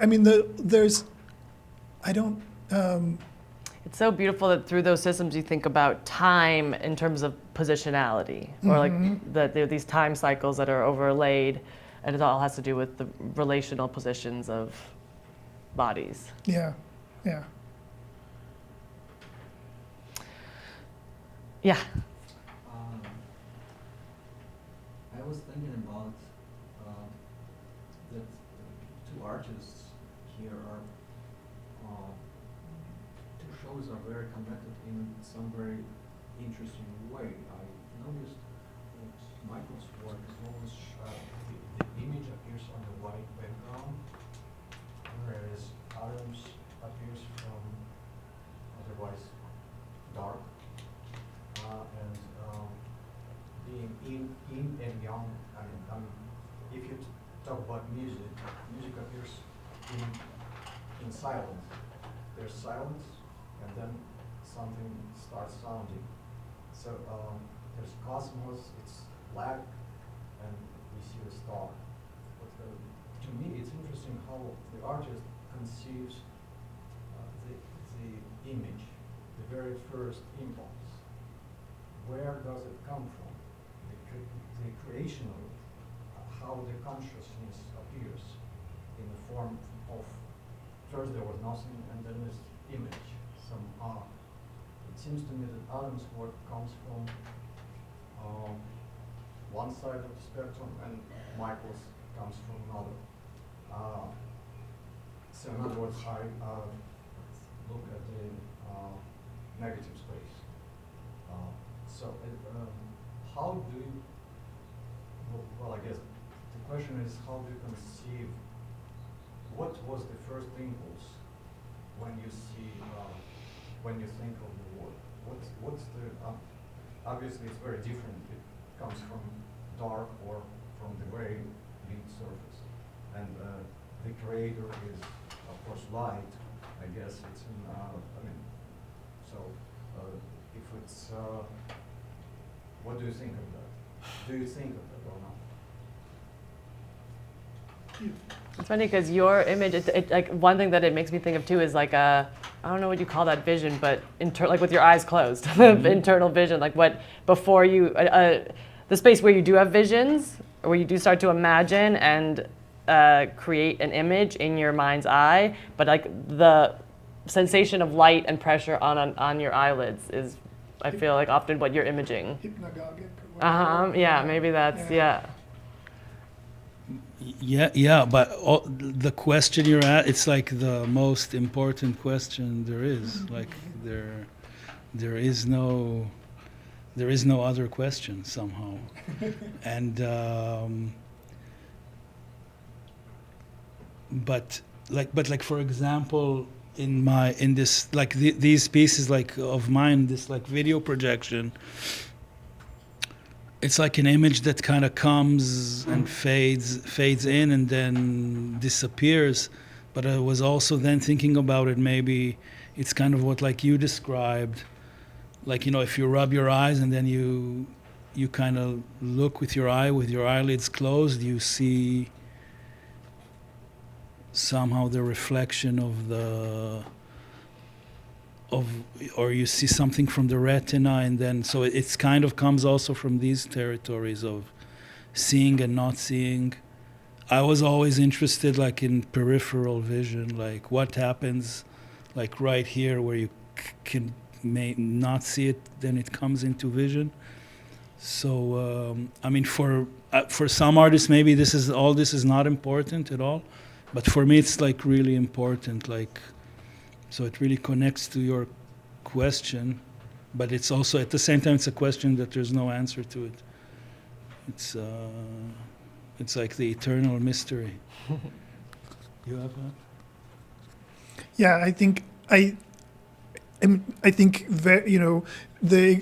It's so beautiful that through those systems you think about time in terms of positionality, or that there are these time cycles that are overlaid, and it all has to do with the relational positions of bodies. Yeah, yeah. Yeah. I was thinking about that two artists here are two shows are very connected in some very interesting way. I noticed that Michael's work is always the image appears on the white background, whereas Adam's appears from otherwise dark, and being yin and yang. If you talk about music, music appears in silence. There's silence, and then something starts sounding. So there's cosmos. It's black, and we see a star. But to me, it's interesting how the artist conceives the image, the very first impulse. Where does it come from? The creation of it, how the consciousness appears in the form of, first there was nothing, and then this image, some art. It seems to me that Adam's work comes from one side of the spectrum, and Michael's comes from another. So in other words, I look at the negative space. How do you, well, I guess the question is, how do you conceive, what was the first impulse when you see, when you think of the world? What's the, obviously it's very different. It comes from dark or from the very lit surface. And the creator is, of course, light. I guess it's in, if it's, what do you think of that? Do you think of that or not? It's funny because your image, like one thing that it makes me think of too is like I don't know what you call that vision, but like with your eyes closed, internal vision, like what before you, the space where you do have visions, or where you do start to imagine and create an image in your mind's eye, but like the sensation of light and pressure on your eyelids is, I feel like, often what you're imaging. Hypnagogic. Or whatever. Yeah, maybe that's, yeah. Yeah, but the question you're at, it's like the most important question there is. Like there is no other question somehow. And but for example, in this like these pieces like of mine, this like video projection, it's like an image that kind of comes and fades in and then disappears. But I was also then thinking about it, maybe it's kind of what like you described, like, you know, if you rub your eyes and then you kind of look with your eyelids closed, you see somehow the reflection or you see something from the retina, and then so it's kind of comes also from these territories of seeing and not seeing. I was always interested like in peripheral vision, like what happens like right here where you may not see it, then it comes into vision. So I mean, for some artists maybe this is not important at all, but for me it's like really important, like, so it really connects to your question, but it's also at the same time it's a question that there's no answer to it. It's like the eternal mystery. You have that? Yeah, I think you know,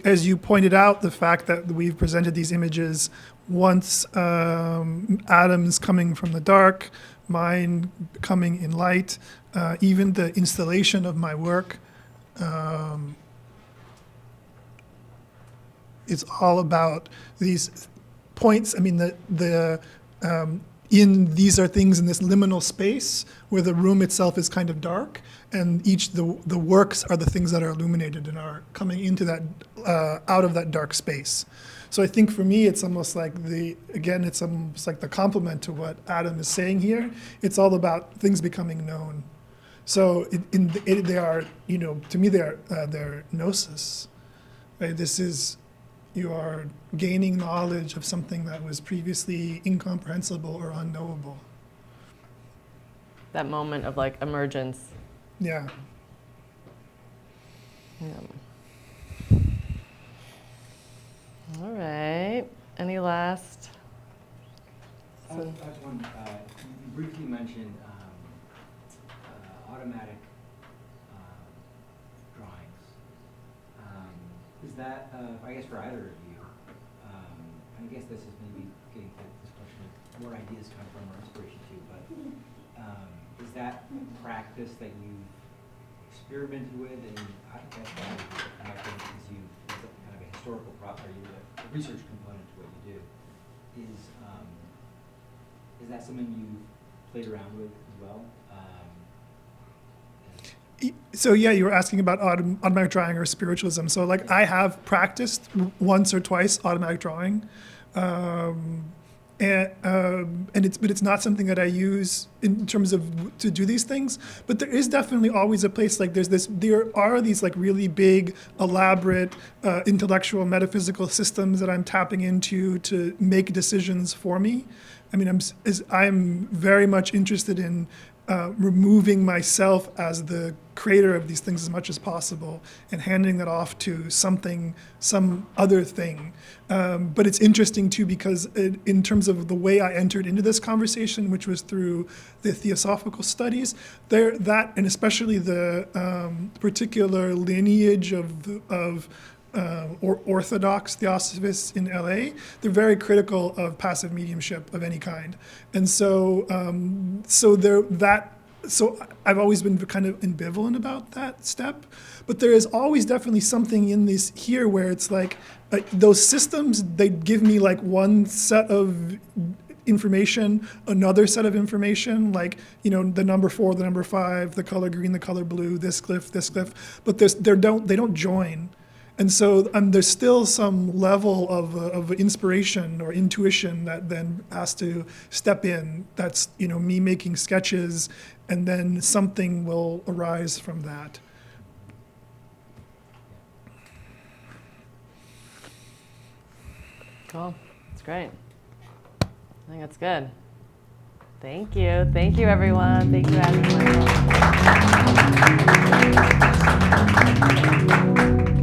as you pointed out, the fact that we've presented these images once, atoms coming from the dark, mine coming in light, even the installation of my work, it's all about these points. I mean, these are things in this liminal space where the room itself is kind of dark, and the works are the things that are illuminated and are coming into that out of that dark space. So I think for me, it's almost like it's almost like the complement to what Adam is saying here. It's all about things becoming known. So they are, you know, to me they're gnosis. Right? This is, you are gaining knowledge of something that was previously incomprehensible or unknowable. That moment of like emergence. Yeah. All right. Any last? I was one, you briefly mentioned automatic drawings. Is that, I guess for either of you, I guess this is maybe getting to this question of where ideas come from or inspiration too, but is that practice that you've experimented with, and I think that's why because you, it's kind of a historical process, or you have a research component to what you do. is that something you've played around with as well? So yeah, you were asking about automatic drawing or spiritualism. So like I have practiced once or twice automatic drawing, but it's not something that I use in terms of to do these things. But there is definitely always a place. Like there are these like really big, elaborate, intellectual, metaphysical systems that I'm tapping into to make decisions for me. I mean, I'm very much interested in removing myself as the creator of these things as much as possible and handing that off to some other thing. But it's interesting too because in terms of the way I entered into this conversation, which was through the theosophical studies, and especially the particular lineage of Orthodox Theosophists in LA, they're very critical of passive mediumship of any kind, and so I've always been kind of ambivalent about that step. But there is always definitely something in this here where it's like those systems, they give me like one set of information, another set of information, like, you know, the number 4, the number 5, the color green, the color blue, this glyph, but they don't join. And so there's still some level of inspiration or intuition that then has to step in. That's, you know, me making sketches, and then something will arise from that. Cool. That's great. I think that's good. Thank you. Thank you, everyone. Thank you, Adam and Michael.